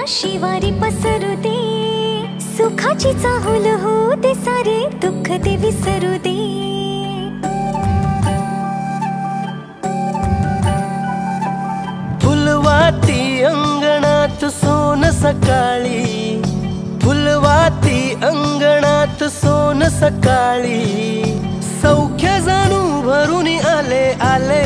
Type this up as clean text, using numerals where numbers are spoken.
शिवारी पसरू दे, सुखाची चाहूल हो दे, सारे दुःख ते विसरू दे। फुलवाती अंगणात सोन सकाळी, फुलवाती अंगणात सोन सकाळी, सौख्य जाणू भरून आले आले